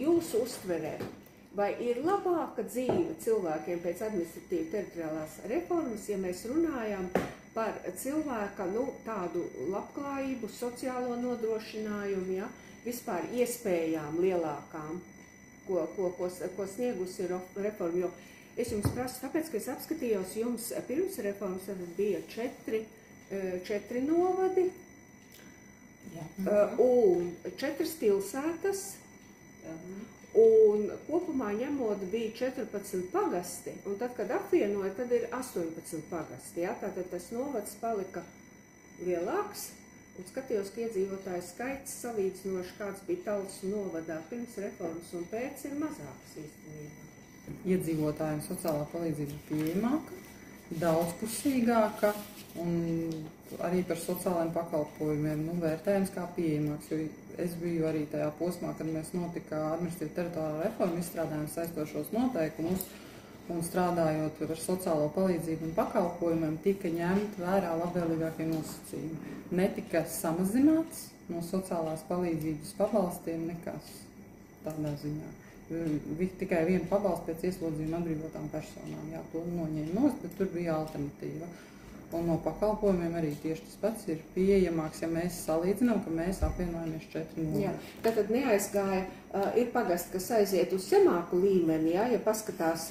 jūsu uztverē, vai ir labāka dzīve cilvēkiem pēc administratīva teritoriālās reformas, ja mēs runājam par cilvēka, tādu labklājību, sociālo nodrošinājumu, ja, vispār iespējām lielākām, ko sniegusi reforma, jo es jums prasu, tāpēc, ka es apskatījos jums pirms reformas, tad bija 4 novadi, un 4 pilsētas, un kopumā ņemot bija 14 pagasti, un tad, kad apvienoja, tad ir 18 pagasti, ja? Tātad tas novads palika lielāks, un skatījos, ka iedzīvotāju skaits salīdzinoši, kāds bija Talsu novadā pirms reformas un pēc, ir mazāks īstenībā. Iedzīvotājiem sociālā palīdzība pieejamāka, daudzpusīgāka un arī par sociālajiem pakalpojumiem vērtējums kā pieejamāks, jo es biju arī tajā posmā, kad mēs notika administratīva teritoriālā reforma, izstrādājām saistošos noteikumus un strādājot ar sociālo palīdzību un pakalpojumiem tika ņemt vērā labvēlīgākie nosacījumi. Netika samazināts no sociālās palīdzības pabalstiem nekas tādā ziņā. Tikai viena pabalsta pēc ieslodzījuma atbrīvotām personām. Jā, to noņēma nost, bet tur bija alternatīva. Un no pakalpojumiem arī tieši tas pats ir pieejamāks, ja mēs salīdzinām, ka mēs apvienojamies 4 novadi. Jā, tad neaizgāja, ir pagasti, kas aiziet uz zemāku līmeni, ja paskatās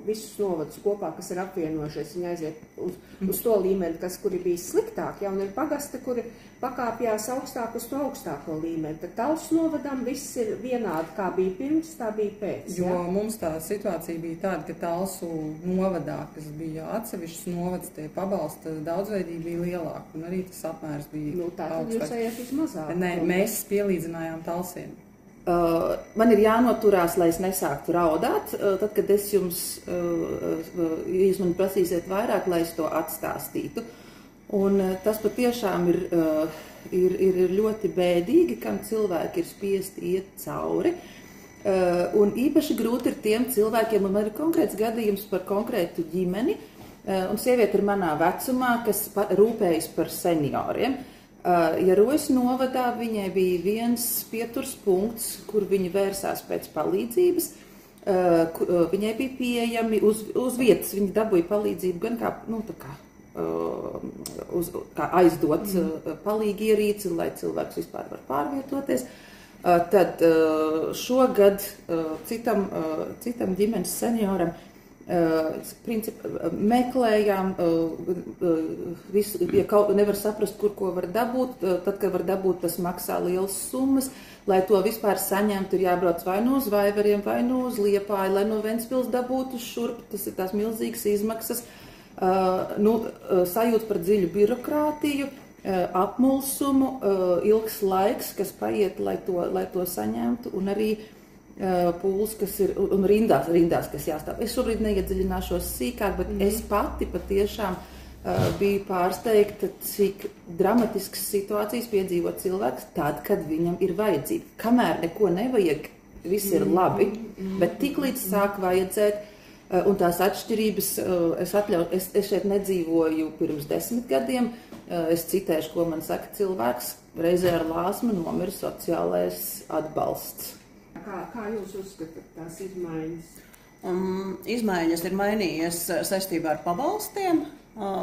visus novadus kopā, kas ir apvienojušies, viņi aiziet uz to līmeni, kuri bija sliktāk, ja, un ir pagasti, kuri pakāpjās augstāk uz to augstāko līmeni. Tad Talsu novadam viss ir vienādi, kā bija pirms, tā bija pēc. Jo mums tā situācija bija tāda, ka Talsu novadā, kas bija atsevišķs novads, tie pabalsta daudzveidība bija lielāka, un arī tas apmērs bija tātad jūs ejat uz mazāk. Nē, mēs pielīdzinājām Talsiem. Man ir jānoturās, lai es nesāktu raudāt, tad, kad es jums, jūs man prasīsiet vairāk, lai es to atstāstītu. Un tas patiešām ir ļoti bēdīgi, kam cilvēki ir spiesti iet cauri. Un īpaši grūti ir tiem cilvēkiem, un man ir konkrēts gadījums par konkrētu ģimeni, un sieviete ir manā vecumā, kas rūpējas par senioriem. Ja Rojas novadā viņai bija viens pieturs punkts, kur viņa vērsās pēc palīdzības, viņai bija pieejami uz vietas, viņa dabūja palīdzību gan kā aizdot palīgi ierīci, lai cilvēks vispār var pārvietoties. Tad šogad citam ģimenes senioram meklējām, ja nevar saprast, ko var dabūt, tad, kad var dabūt, tas maksā lielas summas, lai to vispār saņemtu, ir jābrauc vai no uz Vaivariem, vai no uz Liepāju, lai no Ventspils dabūtu šurp, tas ir tās milzīgas izmaksas, sajūt par dziļu birokrātiju, apmulsumu, ilgs laiks, kas paiet, lai to saņemtu, un arī pūles, kas ir, un rindās, kas jāstāv. Es šobrīd neiedziļināšos sīkāk, bet es pati patiešām biju pārsteigta, cik dramatiskas situācijas piedzīvo cilvēks tad, kad viņam ir vajadzība. Kamēr neko nevajag, viss ir labi, bet tiklīdz sāk vajadzēt, un tās atšķirības, es šeit nedzīvoju pirms 10 gadiem, es citēšu, ko man saka cilvēks, reizē ar lāsmu nomira sociālais atbalsts. Kā jūs uzskatāt tās izmaiņas? Izmaiņas ir mainījies saistībā ar pabalstiem,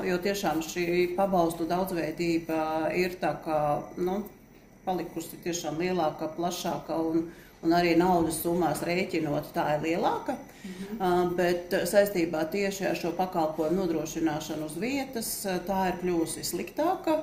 jo tiešām šī pabalstu daudzveidība ir tā kā, palikusi tiešām lielāka, plašāka un arī naudas summās rēķinot tā ir lielāka, bet saistībā tieši ar šo pakalpojumu nodrošināšanu uz vietas tā ir kļūsi sliktāka.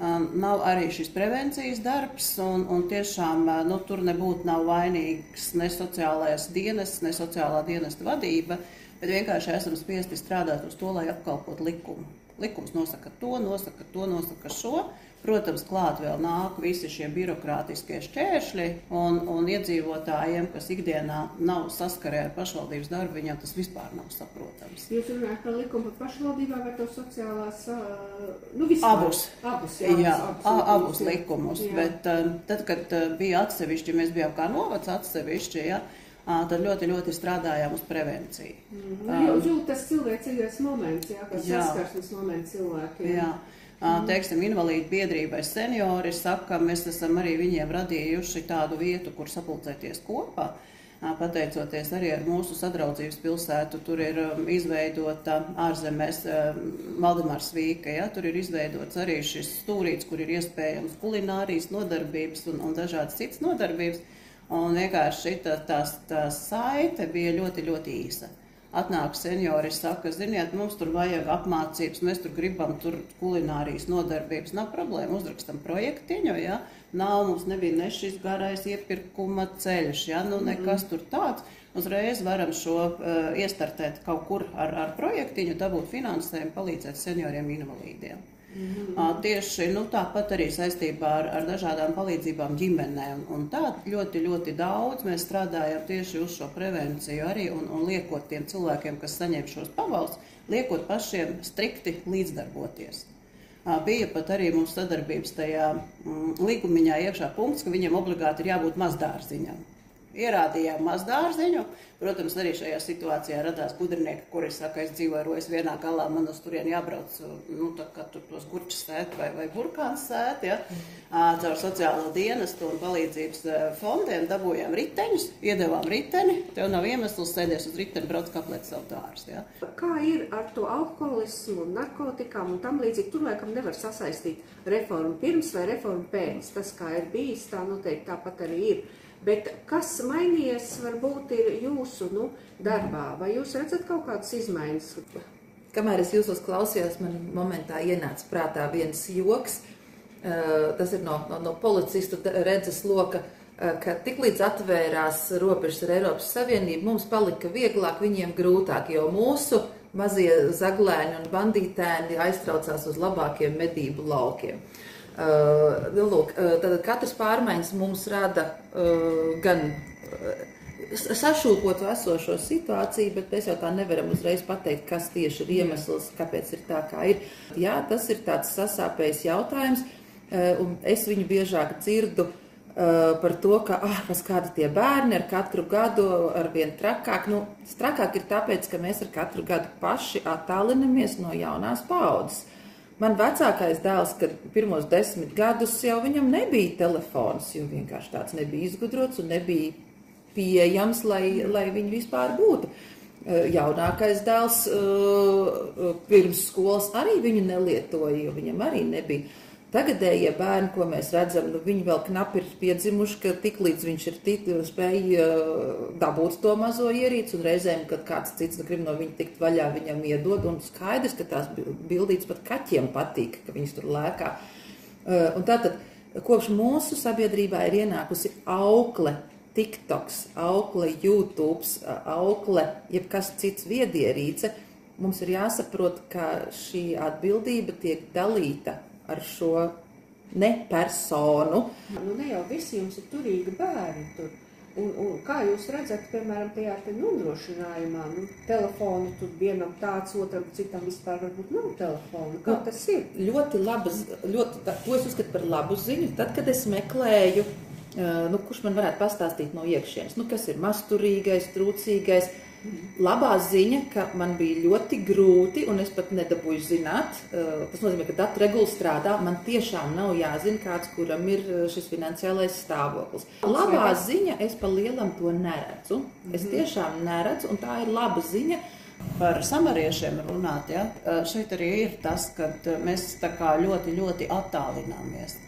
Nav arī šis prevencijas darbs, un tiešām tur nebūtu nav vainīgs ne sociālais dienests, ne sociālā dienesta vadība, bet vienkārši esam spiesti strādāt uz to, lai apkalpot likumu. Likums nosaka to, nosaka šo. Protams, klāt vēl nāk visi šie birokrātiskie šķēršļi, un iedzīvotājiem, kas ikdienā nav saskarē ar pašvaldības darbu, viņam tas vispār nav saprotams. Jūs runājat par likumu par pašvaldībā vai to sociālās, vispār? Abus likumus, jā. Bet tad, kad bija atsevišķi, mēs bijām kā novads atsevišķi, tad ļoti, ļoti strādājām uz prevenciju. Jūt tas cilvēcīgais moments, kas saskarsmes moments cilvēkiem. Jā. Teiksim, invalīdu biedrībai seniori saka, mēs esam arī viņiem radījuši tādu vietu, kur sapulcēties kopā. Pateicoties arī ar mūsu sadraudzības pilsētu, tur ir izveidota ārzemēs Valdemārs Vīka, ja? Tur ir izveidots arī šis stūrīts, kur ir iespējams kulinārijas nodarbības un dažādas citas nodarbības. Un vienkārši tā saite bija ļoti, ļoti īsa. Atnāk seniori, saka, ziniet, mums tur vajag apmācības, mēs tur gribam tur kulinārijas nodarbības. Nav problēma, uzrakstam projektiņu, ja? Nav, mums nebija ne šis garais iepirkuma ceļš, ja? Nu, nekas tur tāds. Uzreiz varam šo iestartēt kaut kur ar projektiņu, dabūt finansējumu, palīdzēt senioriem invalīdiem. Tieši tāpat arī saistībā ar dažādām palīdzībām ģimenēm. Un tā ļoti, ļoti daudz mēs strādājam tieši uz šo prevenciju arī un liekot tiem cilvēkiem, kas saņem šos pabalstus, liekot pašiem strikti līdzdarboties. Bija pat arī mums sadarbības tajā līgumiņā iekšā punkts, ka viņiem obligāti ir jābūt mazdārziņam. Ierādījām mazdārziņu. Protams, arī šajā situācijā radās gudrinieki, kuri saka, es dzīvoju Rojas vienā galā, man uz turieni jābrauc, tā kā tur tos gurčus sēt vai burkāns sēt, ja. Caur sociālo dienestu un palīdzības fondiem dabūjām riteņus, iedevām riteni, tev nav iemesls sēdies uz riteni, brauc kaplēt savu dārstu, ja. Kā ir ar to alkoholismu, narkotikām un tam līdzīgi? Tur laikam nevar sasaistīt reformu pirms vai reformu pēc. Tas, kā ir bijis, tā noteikti tāpat arī ir. Bet kas mainījies varbūt ir jūsu darbā? Vai jūs redzat kaut kādas izmaiņas? Kamēr es jūsos klausījos, man momentā ienāca prātā viens joks. Tas ir no policistu redzes loka, ka tiklīdz atvērās robežas ar Eiropas Savienību, mums palika vieglāk, viņiem grūtāk, jo mūsu mazie zaglēni un bandītēni aiztraucās uz labākiem medību laukiem. Lūk, tad katras pārmaiņas mums rada gan sašūpotu esošo situāciju, bet mēs jau tā nevaram uzreiz pateikt, kas tieši ir iemesls, kāpēc ir tā, kā ir. Jā, tas ir tāds sasāpējis jautājums, un es viņu biežāk dzirdu par to, ka kādi tie bērni ar katru gadu arvien trakāk. Trakāk ir tāpēc, ka mēs ar katru gadu paši attālinamies no jaunās paaudzes. Man vecākais dēls, kad pirmos 10 gadus jau viņam nebija telefons, jo vienkārši tāds nebija izgudrots un nebija pieejams, lai viņi vispār būtu. Jaunākais dēls pirms skolas arī viņu nelietoja, jo viņam arī nebija. Tagadējie bērni, ko mēs redzam, viņi vēl knapi ir piedzimuši, ka tiklīdz viņš ir spēja dabūt to mazo ierīci, un reizēm, kad kāds cits grib no viņa tikt vaļā, viņam iedod, un skaidrs, ka tās bildītes pat kaķiem patīk, ka viņas tur lēkā. Un tātad, kopš mūsu sabiedrībā ir ienākusi aukle TikToks, aukle YouTube, aukle jebkas cits viedierīce, mums ir jāsaprot, ka šī atbildība tiek dalīta ar šo nepersonu. Ne jau visi jums ir turīgi bērni tur. Un kā jūs redzat, piemēram, tajā nodrošinājumā, telefonu tur vienam tāds, otram citam vispār varbūt nav telefonu. Kā tas ir? Ļoti labas, to es uzskatu par labu ziņu. Tad, kad es meklēju, kurš man varētu pastāstīt no iekšienes, kas ir masturīgais, trūcīgais. Labā ziņa, ka man bija ļoti grūti, un es pat nedabūju zināt, tas nozīmē, ka datu regula strādā, man tiešām nav jāzina kāds, kuram ir šis finansiālais stāvoklis. Labā ziņa, es pa lielam to neredzu. Es tiešām neredzu, un tā ir laba ziņa. Par samariešiem runāt, ja? Šeit arī ir tas, ka mēs tā kā ļoti, ļoti attālināmies.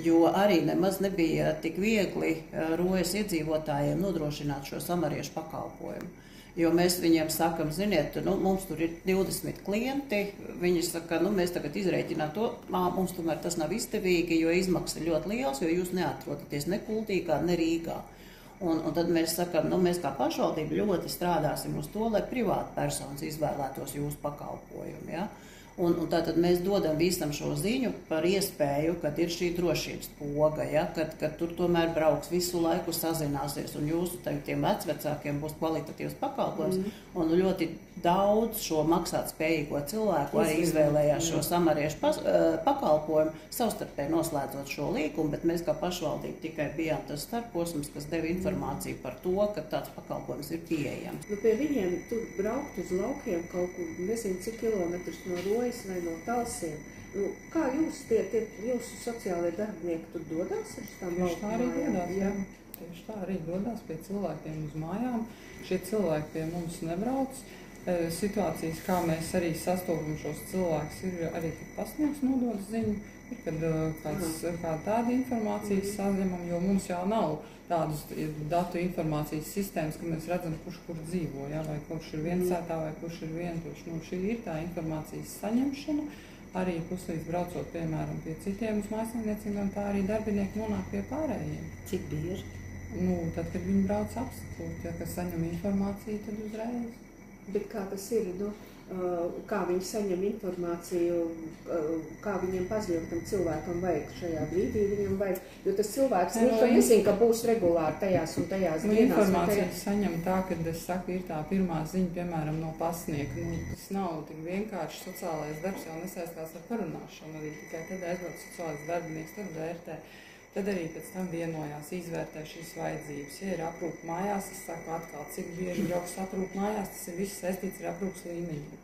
Jo arī nemaz nebija tik viegli Rojas iedzīvotājiem nodrošināt šo samariešu pakalpojumu. Jo mēs viņiem sakam, ziniet, mums tur ir 20 klienti, viņi saka, mēs tagad izrēķinām to, mums tomēr tas nav izdevīgi, jo izmaksas ir ļoti liels, jo jūs neatrodaties ne Kultīgā, ne Rīgā. Un tad mēs sakam, mēs kā pašvaldība ļoti strādāsim uz to, lai privāta personas izvēlētos jūsu pakalpojumu, ja? Un tātad mēs dodam visam šo ziņu par iespēju, kad ir šī drošības poga, ja? Kad tur tomēr brauks visu laiku sazināsies un jūsu tiem vecvecākiem būs kvalitatīvs pakalpojums. Un ļoti daudz šo maksāt spējīgo cilvēku arī izvēlējās šo samariešu pakalpojumu, savstarpēji noslēdzot šo līgumu, bet mēs kā pašvaldība tikai bijām tas starposms, kas deva informāciju par to, ka tāds pakalpojums ir pieejams. Pie viņiem tur braukt uz laukiem kaut kur, nezinu, cik kilometrus no Rojas. Lejas vai no Talsiem. Nu, kā jūs jūsu sociālajie darbinieki tur dodās ar šitām Tieši tā arī mājām? dodās, jā. Tieši tā arī dodās pie cilvēkiem uz mājām. Šie cilvēki pie mums nebrauc. Situācijas, kā mēs arī sastopam šos cilvēkus, ir arī, kad pasniegs nododas ziņu, ir, kad kāda tāda informācijas saņemam, jo mums jau nav tādas datu informācijas sistēmas, ka mēs redzam, kurš kur dzīvo, ja, vai kurš ir viensētā, vai kurš ir vientuļš. Nu, šī ir tā informācijas saņemšana. Arī puslīdz braucot, piemēram, pie citiem uz mājsaimniecībām, tā arī darbinieki nonāk pie pārējiem. Cik bieži? Nu, tad, kad viņi brauc apskatīt, ja kas saņem informāciju, tad uzreiz. Bet kā tas ir, nu, kā viņi saņem informāciju, kā viņiem paziņot tam cilvēkam vajag šajā brīdī viņam vajag, jo tas cilvēks nezina, ka būs regulāri tajās un tajās dienās. Informācijas saņem tā, kad es saku, ir tā pirmā ziņa, piemēram, no pasnieka. Nu, tas nav tik vienkārši, sociālais darbs jau nesaistās ar parunāšanu, arī tikai tad aizbrauc sociālais darbinieks, tad vērtē. Tad arī pēc tam vienojās, izvērtē šīs vajadzības. Ja ir aprūpe mājās, es saku atkal, cik bieži brauks aprūpe mājās, tas ir viss saistīts ar aprūpes līmeņiem.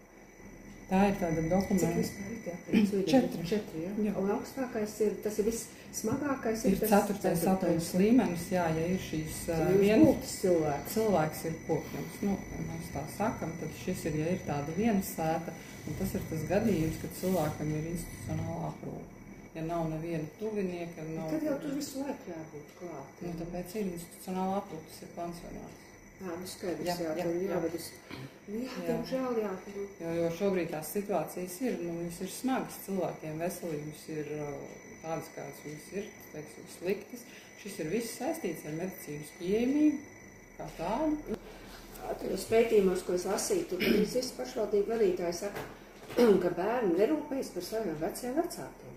Tā ir tāda dokumenta. Cik vispār ir tie aprūpes? 4, ja? Jā. Un augstākais ir, tas ir viss smagākais. Ir 4. aprūpes līmenis, jā, ja ir šīs vienas cilvēks ir kokņums. Nu, mēs tā sakam, tad šis ir, ja ir tāda viena sēta, un tas ir tas gadījums, kad cilvēkam ir institucionāla aprūpe. Ja nav neviena tuvinieka, tad jau tur visu laiku jābūt klāt. Nu, tāpēc ir institucionāla aprūpe, tas ir pansionāts. Nu skaidrs, jāvedus. Diemžēl, jā. Jo šobrīd tās situācijas ir, viņas ir smagas cilvēkiem, veselības ir tādas, kādas viņas ir, teiksim, sliktas. Šis ir viss saistīts ar medicīnas pieejamību, kā tādu. Tajos pētījumos, ko es lasīju, tur visi pašvaldību vadītāji saka, ka bērni nerūpējas par saviem veciem vecākiem.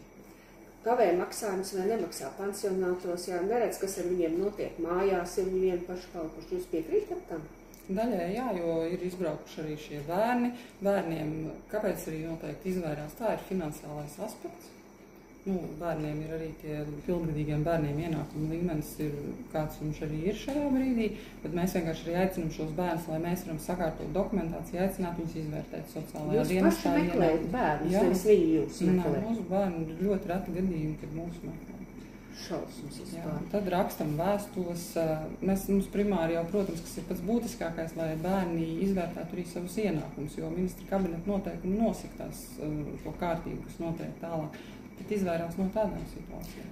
Kavē maksājumus vai nemaksā pansionātos, jā, neredz, kas ar viņiem notiek mājās, ja viņi vien paši kalpuši. Jūs piekrītat tam? Daļai jā, jo ir izbraukuši arī šie bērni. Bērniem, kāpēc arī noteikti izvairās, tā ir finansiālais aspekts. Nu, bērniem ir arī tie pilngadīgiem bērniem ienākuma līmenis ir, kāds viņš arī ir šajā brīdī, bet mēs vienkārši arī aicinām šos bērnus, lai mēs varam sakārtot dokumentāciju, aicināt viņus izvērtēt sociālajā dienestā. Jūs paši meklējat bērnus, nevis viņi jūs meklē? Nē, mūsu bērni ir ļoti reti gadījumi, kad mūsu meklē. Šausmas vispār. Tad rakstam vēstules. Mums primāri jau, protams, kas ir pats būtiskākais, lai bērni izvērtētu arī savus ienākumus, jo ministra kabineta noteikumi nosaka to kārtību, kas notiek tālāk. Bet izvairās no tādām situācijām.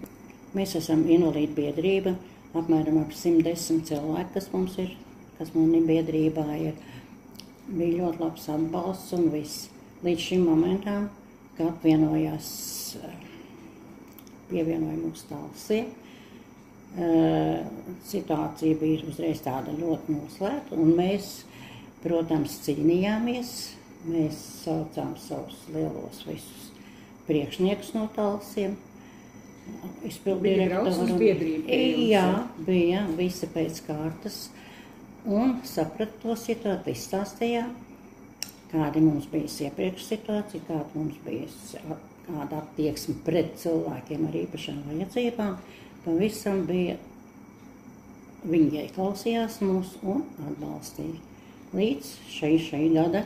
Mēs esam invalīdu biedrība, apmēram ap 110 cilvēki, kas mums ir, kas mums biedrībā ir. Bija ļoti labs atbalsts un viss. Līdz šim momentam, kad pievienoja mūsu Talsie, situācija bija uzreiz tāda ļoti noslēgta, un mēs, protams, cīnījāmies. Mēs saucām savus lielos visus priekšniekus no Talsiem, izpilddirektoru. Jā, bija visi pēc kārtas. Un saprat to situāciju, izstāstījām, kāda mums bija iepriekš situācija, kāda mums bija kāda attieksme pret cilvēkiem ar īpašām vajadzībām. Pavisam bija, viņi ieklausījās mūs un atbalstīja. Līdz šī gada,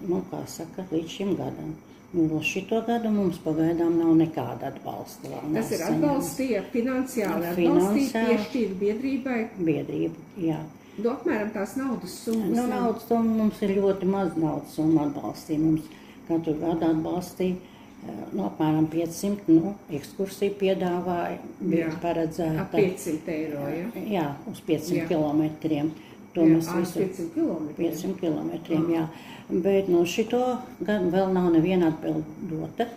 līdz šim gadam. No šito gadu mums pagaidām nav nekāda atbalsta. Tas ir atbalstīja, finansiāli atbalstīja, piešķīra biedrībai? Biedrība, jā. Apmēram tās naudas summas? Naudas summa mums ir ļoti maz naudas summa atbalstīja. Mums katru gadu atbalstīja apmēram 500, ekskursiju piedāvāja, bija paredzēta. Ap 500 eiro, ja? Jā, uz 500 kilometriem. Jā, 500 kilometriem. 500 kilometriem, jā. Bet šito gadu vēl nav neviena atbildota.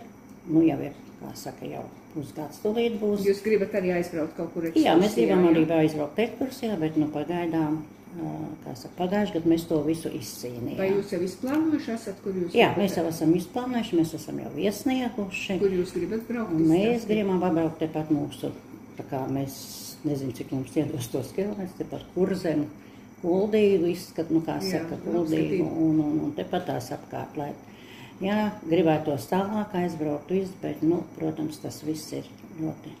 Jau ir, kā saka, jau pusgads tūlīt būs. Jūs gribat arī aizbraukt kaut kur ekskursijā? Jā, mēs gribam arī aizbraukt ekskursijā, bet pagaidām, kā saka, pagājuši gadu mēs to visu izcīnījām. Vai jūs jau izplānojuši esat, kur jūs? Jā, mēs jau esam izplānojuši, mēs esam jau iesnieguši. Kur jūs gribat braukt? Mēs gribam pabraukt tepat mūsu, tā kā mēs, nezinu, cik mums iedos tos kilometrus, tepat Kurzemu. Kuldīgu izskatu, kā saka, kuldīgu un tepat tās apkārt, lai, jā, gribētos tālāk aizbraukt viss, bet, protams, tas viss ir ļoti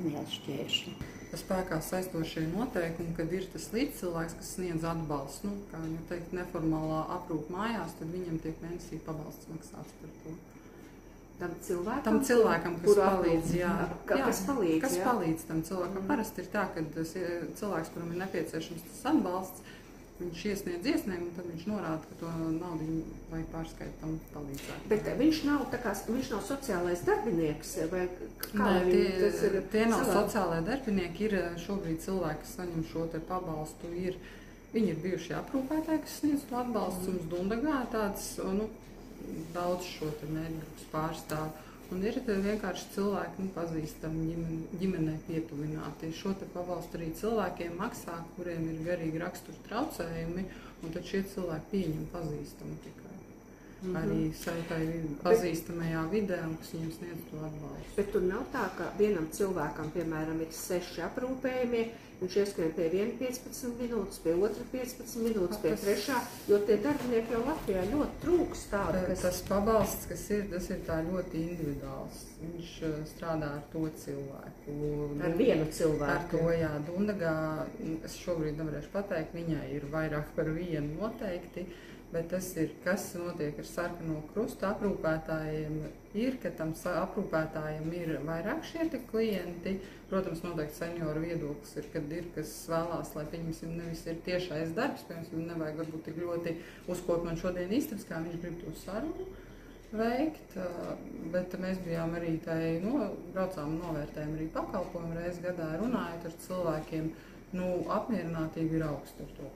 liels šķēršļi. spēkā saistošie noteikumi, kad ir tas līdzcilvēks, kas sniedz atbalstu, nu, kā jau teikt, neformālā aprūpa mājās, tad viņam tiek mēnesī pabalsts maksāts par to. Tam cilvēkam, kas palīdz, kas palīdz tam cilvēkam. Parasti ir tā, ka cilvēks, kuram ir nepieciešams tas atbalsts, viņš iesniedz iesniegumu, un tad viņš norāda, ka to naudu vajag pārskait tam palīdzēt. Bet viņš nav sociālais darbinieks, vai kā? Nē, tie nav sociālai darbinieki, ir šobrīd cilvēki, kas saņem šo te pabalstu, viņi ir bijuši aprūpētāji, kas sniedz to atbalstu, mums Dundagā tāds, daudz šo te mērķgrupas pārstāv. Un ir vienkārši cilvēki, pazīstami ģimenei pietuvināti. Šo te pabalstu arī cilvēkiem maksā, kuriem ir garīgi rakstura traucējumi, un tad šie cilvēki pieņem pazīstami tikai. Arī savai pazīstamajā vidē, un kas viņiem sniedz to atbalstu. Bet tur nav tā, ka vienam cilvēkam, piemēram, ir 6 aprūpējumie, viņš ieskrien pie viena 15 minūtes, pie otra 15 minūtes, pie trešā, jo tie darbinieki jau Latvijā ļoti trūks tādu, kas... Tas pabalsts, kas ir, tas ir tā ļoti individuāls. Viņš strādā ar to cilvēku. Ar vienu cilvēku. Ar to, jā, Dundagā, es šobrīd nevarēšu pateikt, viņai ir vairāk par vienu noteikti, bet tas ir, kas notiek ar Sarkano krustu aprūpētājiem, ir, ka tam aprūpētājiem ir vairāk šie te klienti. Protams, noteikti senioru viedoklis ir, kad ir, kas vēlās, lai pieņemsim nevis ir tiešais darbs, piemēram, nevajag varbūt tik ļoti uzkot man šodien istabas, kā viņš grib to sarunu veikt, bet mēs bijām arī braucām un novērtējām arī pakalpojumu reizi gadā, runājot ar cilvēkiem, apmierinātība ir augsta ar to